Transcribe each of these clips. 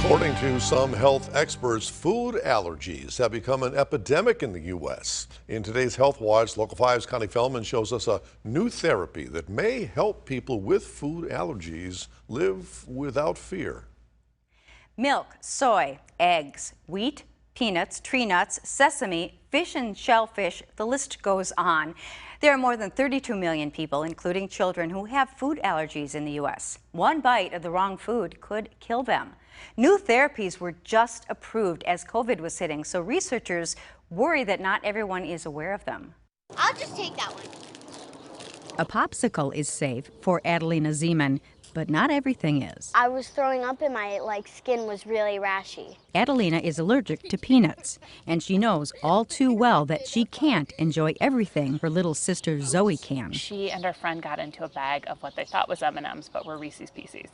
According to some health experts, food allergies have become an epidemic in the U.S. In today's Health Watch, Local 5's Connie Feldman shows us a new therapy that may help people with food allergies live without fear. Milk, soy, eggs, wheat, peanuts, tree nuts, sesame, fish and shellfish, the list goes on. There are more than 32 million people, including children, who have food allergies in the U.S. One bite of the wrong food could kill them. New therapies were just approved as COVID was hitting, so researchers worry that not everyone is aware of them. I'll just take that one. A popsicle is safe for Adelina Zeman, but not everything is. I was throwing up and my skin was really rashy. Adelina is allergic to peanuts, and she knows all too well that she can't enjoy everything her little sister Zoe can. She and her friend got into a bag of what they thought was M&Ms, but were Reese's Pieces.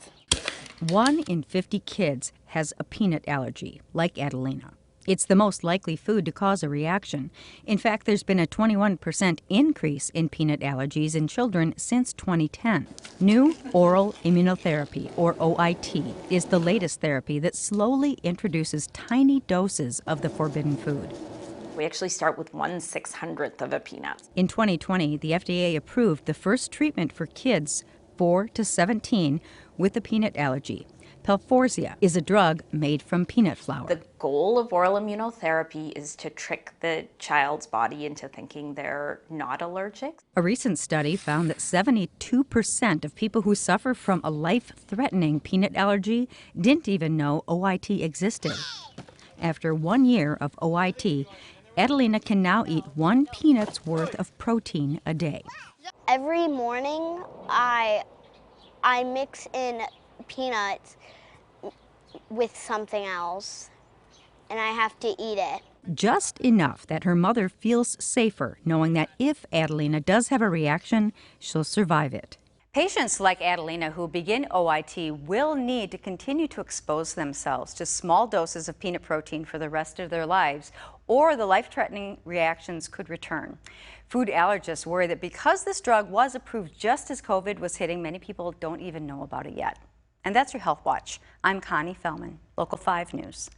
1 in 50 kids has a peanut allergy, like Adelina. It's the most likely food to cause a reaction. In fact, there's been a 21% increase in peanut allergies in children since 2010. New oral immunotherapy, or OIT, is the latest therapy that slowly introduces tiny doses of the forbidden food. We actually start with 1/600th of a peanut. In 2020, the FDA approved the first treatment for kids 4 to 17 with a peanut allergy. Palforzia is a drug made from peanut flour. The goal of oral immunotherapy is to trick the child's body into thinking they're not allergic. A recent study found that 72% of people who suffer from a life-threatening peanut allergy didn't even know OIT existed. After 1 year of OIT, Adelina can now eat 1 peanut's worth of protein a day. Every morning I mix in peanuts with something else, and I have to eat it. Just enough that her mother feels safer knowing that if Adelina does have a reaction, she'll survive it. Patients like Adelina who begin OIT will need to continue to expose themselves to small doses of peanut protein for the rest of their lives, or the life-threatening reactions could return. Food allergists worry that because this drug was approved just as COVID was hitting, many people don't even know about it yet. And that's your Health Watch. I'm Connie Feldman, Local 5 News.